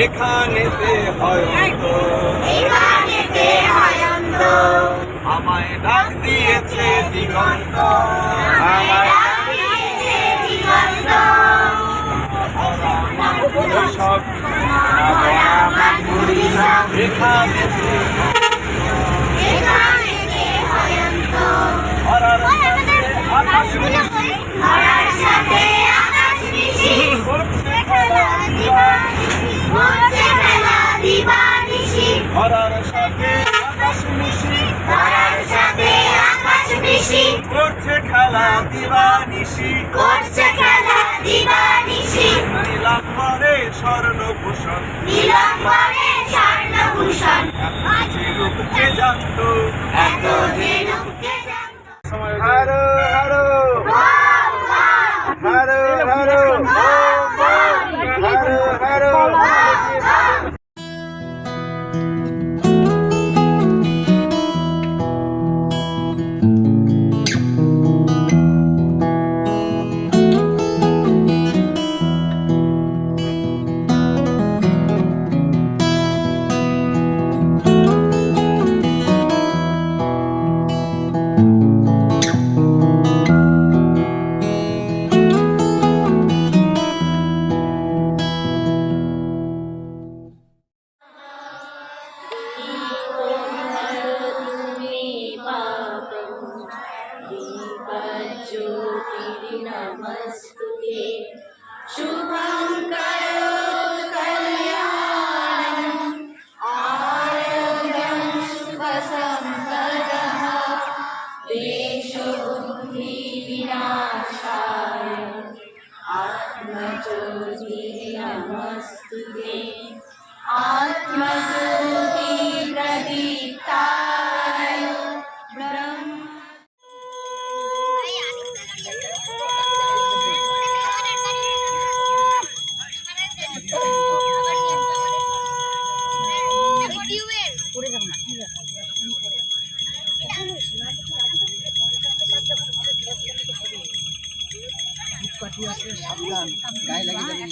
এখানেতে হয় অন্ত, আমায় ডাক দিয়েছে দিগন্ত, আমায় সব এখানেতে ধরার সাথে আকাশ মিশি করছে খেলা দিবানিশি, নীলাম্বরে স্বর্ণভূষণ, যে রূপ কে জানতো, হারো হারো হারো হারো হারো হারো। नमस्तुते शुभं करोतु कल्याणम् आरोग्यं सुखसम्पदः देशबुद्धिविनाशाय आत्मज्योतिः नमस्तुते आत्मज्योति प्रदीप्ताय ब्रह्म। সাবধান, গায়ে লাগে যাবে।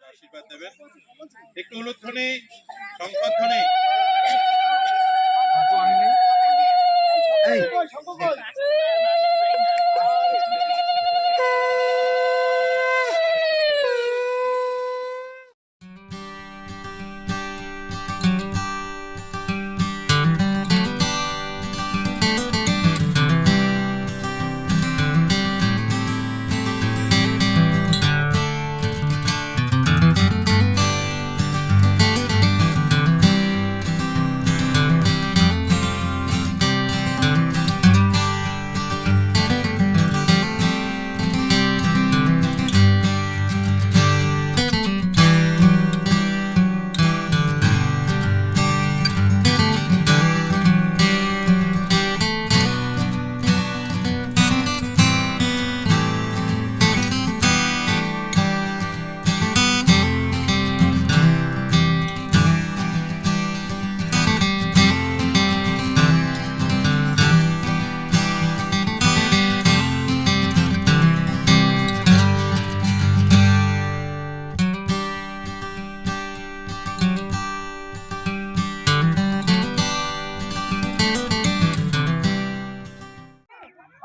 আশীর্বাদ দেবেন, একটু উলুধ্বনি শঙ্খধ্বনি।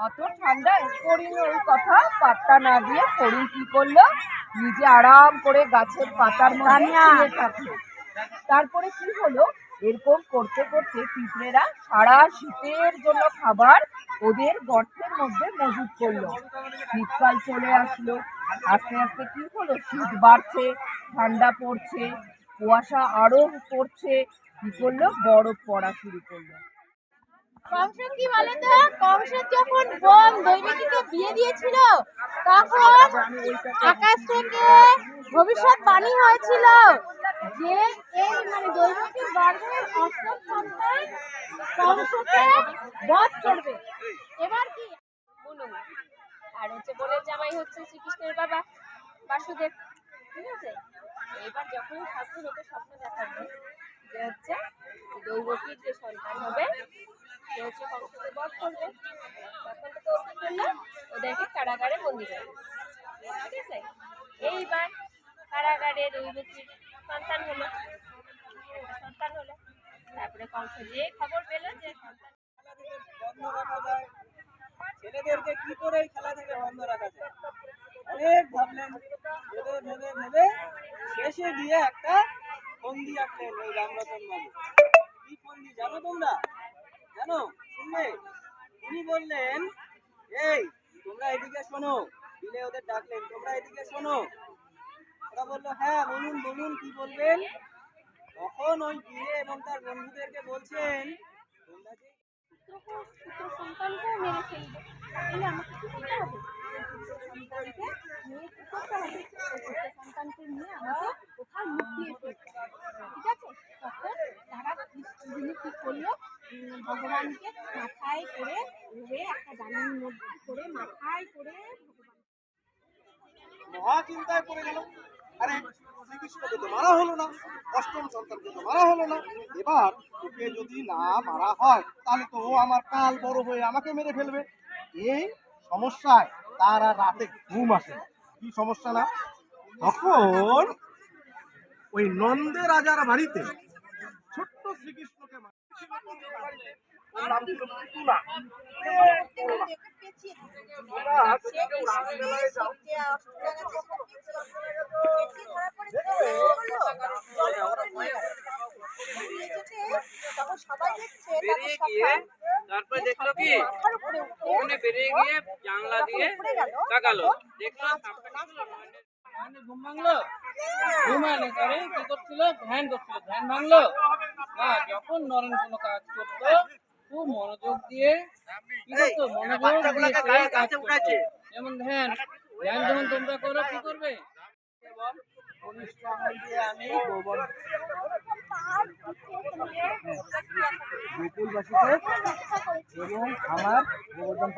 অত ঠান্ডায় করিম ওই কথা পাত্তা না দিয়ে করিম কি করলো, নিজে আরাম করে গাছের পাতার মধ্যে শুয়ে থাকলো। তারপরে কি হলো, এরকম করতে করতে পিঁপড়েরা সারা শীতের জন্য খাবার ওদের গর্তের মধ্যে মজুত করলো। শীতকাল চলে আসলো, আস্তে আস্তে কি হলো, শীত বাড়ছে, ঠান্ডা পড়ছে, কুয়াশা আরো পড়ছে, কি করলো, বরফ পড়া শুরু করলো। কংস কি বলতো, কংসের যখন বোন দৈবকীকে বিয়ে দিয়েছিল তখন আকাশ থেকে ভবিষ্যৎবাণী হয়েছিল যে এই দৈবকীর গর্ভের অষ্টম সন্তান কংসকে বধ করবে। এবার কি বলুন, আর বলে জামাই হচ্ছে শ্রীকৃষ্ণের বাবা বাসুদেব, ঠিক আছে। এবার যখন ঠাকুর ওকে স্বপ্ন দেখাবে যে দৈবকীর যে সন্তান হবে হচ্ছে কংসকে বধ করবে। তখন তো ওরা কি করলো, ওদেরকে কারাগারে বন্দি করলো। ঠিক আছে, এইবার কারাগারে দৈবকীর সন্তান হলো, তারপরে কংস যে খবর পেল যে সন্তান বন্ধ রাখা যায়, ছেলেদেরকে কি করে এই খেলা থেকে বন্ধ রাখা যায়, অনেক ভাবলেন, ভেবে ভেবে ভেবে শেষে গিয়ে একটা ফন্দি আঁকলেন ওই রামরতন বাবু। কি ফন্দি জানো তোমরা? জানো? শুনবে? তিনি বললেন, এই তোমরা এদিকে শোনো, দিলে ওদের ডাকলেন, তোমরা এদিকে শোনো। ওরা বললো, হ্যাঁ বলুন বলুন কি বলবেন। তখন ওই বিলে এবং তার বন্ধুদেরকে বলছেন, তোমরা যে পুত্র সন্তানকেও মেরে ফেলবে, তাহলে আমাকে কি করতে হবে? পুত্র সন্তানকে নিয়ে কি করতে হবে? পুত্র সন্তানকে নিয়ে আমাকে কোথাও লুকিয়ে ফেলতে হবে। ঠিক আছে, তখন তারা যিনি কি করলো, ভগবানকে মাথায় করে ধরে একটা জালির মধ্যে করে মাথায় করে মহা চিন্তায় পড়ে গেল। আরে শ্রীকৃষ্ণকে তো মারা হলো না, অষ্টম সন্তানকে তো মারা হলো না, এবার ওকে যদি না মারা হয় তাহলে তো ও আমার কাল বড় হয়ে আমাকে মেরে ফেলবে। এই সমস্যায় তার আর রাতে ঘুম আসে না। কি সমস্যা না? তখন ওই নন্দে রাজার বাড়িতে ছোট্ট শ্রীকৃষ্ণকে ওর নাম ছিল পুতুনা। বেরিয়ে গিয়ে তারপরে দেখলো কি ওখানে বেরিয়ে গিয়ে জানলা দিয়ে তাকালো, দেখলো ঘুম ভাঙলো, ঘুমালে করে কি করছিল, ধ্যান করছিল, ধ্যান ভাঙলো না। যখন নরেন কোনো কাজ করতো খুব মনোযোগ দিয়ে কি করতো, মনোযোগ দিয়ে কাজ করতো। যেমন ধ্যান, ধ্যান যখন তোমরা করো কি করবে, আমি গোকুলবাসীকে এবং আমার গোবর্ধন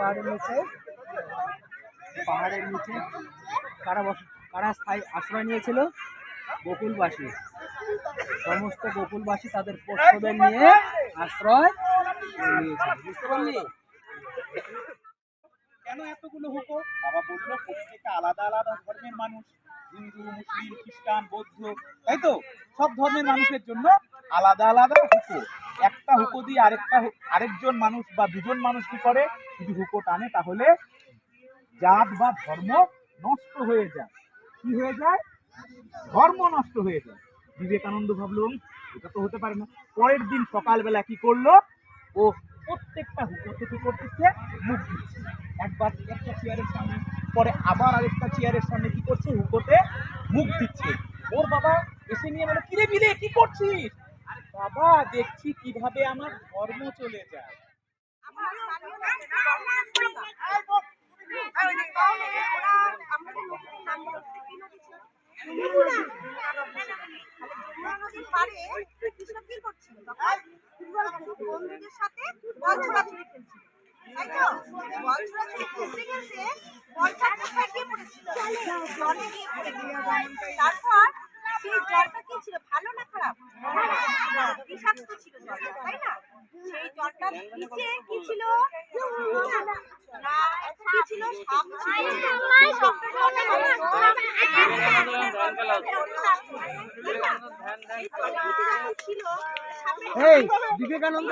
পাহাড়ের নিচে কারা স্থায়ী আশ্রয় নিয়েছিল, গোকুলবাসী। সমস্ত গোকুলবাসী তাদের পোষ্যদের নিয়ে আশ্রয় নিয়েছিল। বুঝতে পারলি? কেন এতগুলো হুকো? বাবা বললো প্রত্যেকটা আলাদা আলাদা ধর্মের মানুষ, হিন্দু, মুসলিম, খ্রিস্টান, বৌদ্ধ, তাই তো সব ধর্মের মানুষের জন্য আলাদা আলাদা হুকো। একটা হুকো দিয়ে আরেকজন মানুষ বা দুজন মানুষ কি করে, যদি হুকো টানে তাহলে জাত বা ধর্ম নষ্ট হয়ে যায়। কি হয়ে যায়? ধর্ম নষ্ট হয়ে যায়। বিবেকানন্দ ভাবলো এটা তো হতে পারে না। পরের দিন সকালবেলা কি করলো, ও প্রত্যেকটা হুকোতে কি করতেছে, মুখ দিচ্ছে। একবার একটা চেয়ারের সামনে, পরে আবার আরেকটা চেয়ারের সামনে কি করছে, হুকোতে মুখ দিচ্ছে। ওর বাবা এসে নিয়ে বলে, কিরে বিলে কি করছিস? বাবা দেখছি কিভাবে আমার ধর্ম চলে যায়। বন্ধুদের সাথে বল ছোড়াছুড়ি খেলছিল, তাই তো? বল ছোড়াছুড়ি খেলতে খেলতে বলটা ফেটে পড়েছিল, জলে গিয়ে পড়েছিল। তারপর সেই জলটা কি ছিল, ভালো না খারাপ? বিষাক্ত ছিল জলটা, তাই না? সেই জলটার নিচে কি ছিল না, কি ছিল, সাপ ছিল। এই বিবেকানন্দ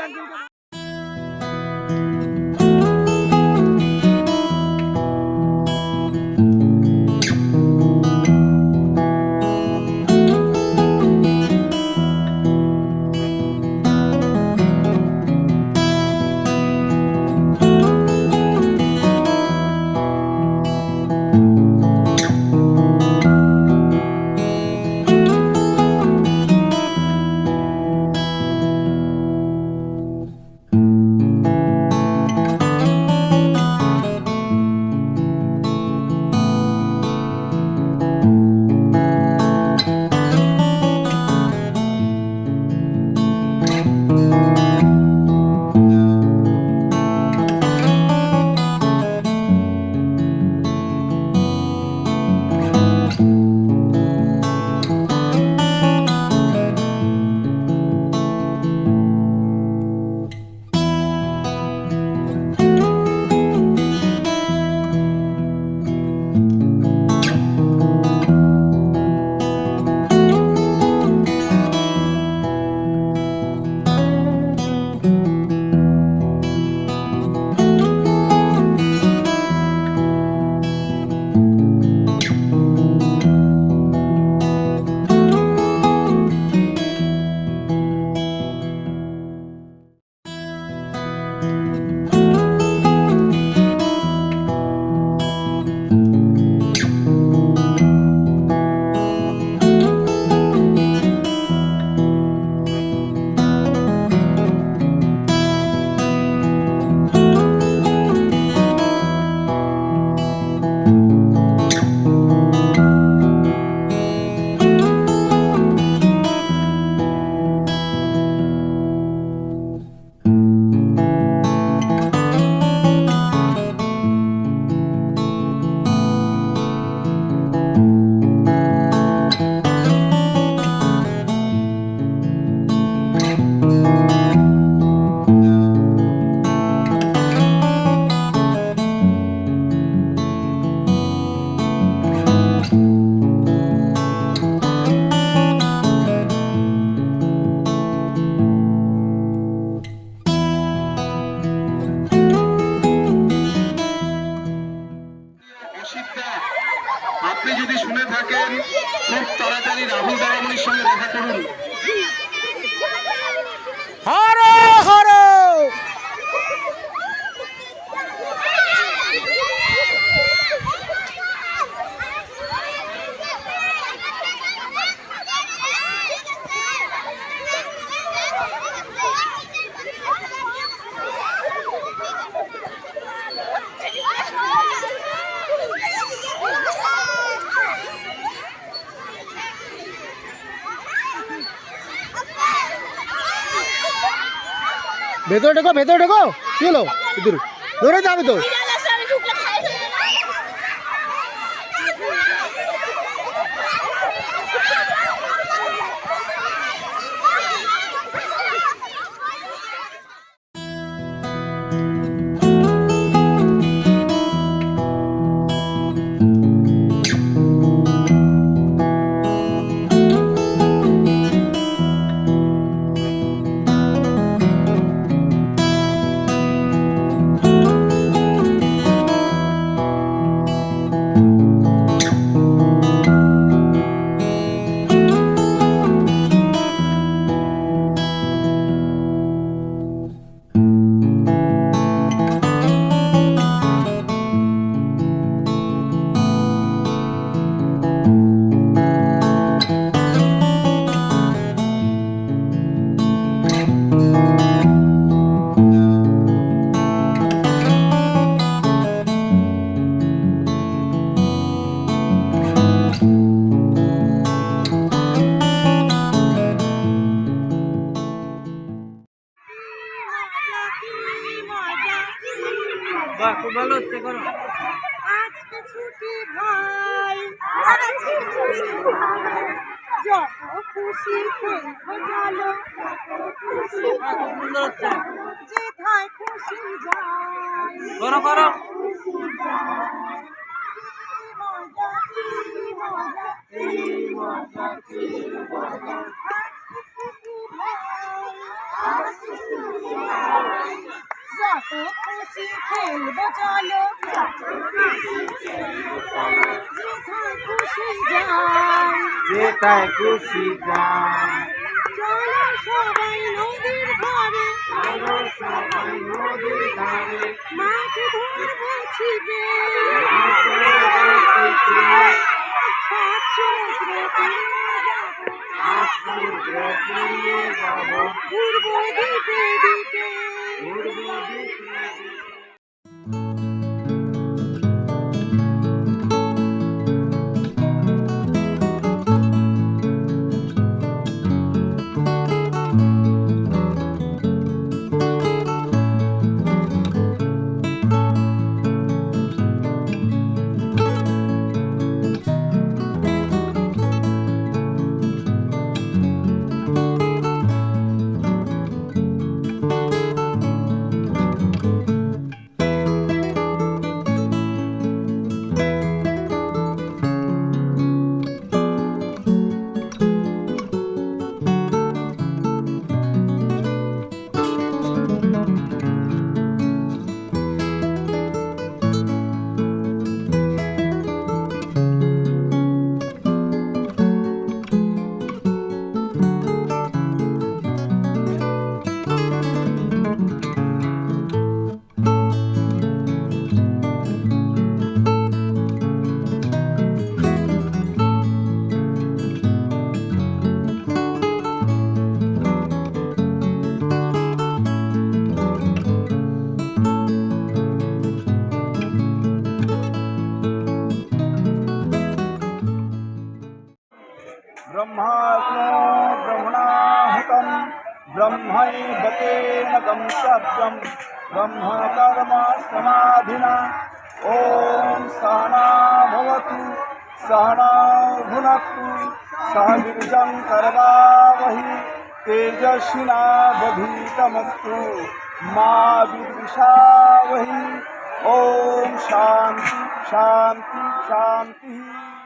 ভেতরে ঢোকো, ভেতরে ঢোকো। কি হলো? ধরে যাবে তো। বাহ, খুব ভালো হচ্ছে, করো। আজকে ছুটি ভাই, আজকে ছুটি ভাই, যত খুশি খেলবো চলো, খুশি বাহ, খুব সুন্দর হচ্ছে, যেথায় খুশি যাই, করো করো। মজা কি মজা, কি মজা, কি মজা, আজকে ছুটি ভাই, আজকে ছুটি ভাই, যত খুশি খেলবো চলো, যেথায় খুশি যাই, যেটাই খুশি যাই, চলো সবাই নদীর ধারে, মাছ ধরবো ছিপে, সাত সমুদ্র পেরিয়ে যাবো, ঘুরবো দ্বীপে দ্বীপে, ब्रह्माग्नो ब्रह्मणाहुतं ब्रह्मैवतेन गंतव्यं ब्रह्म कर्म समाधिना। ॐ सहना भवतु सहना भुनक्तु सह वीर्यं करवावहै तेजस्विनावधीतमस्तु मा विद्विषावहै। ॐ शान्ति शान्ति शान्तिः।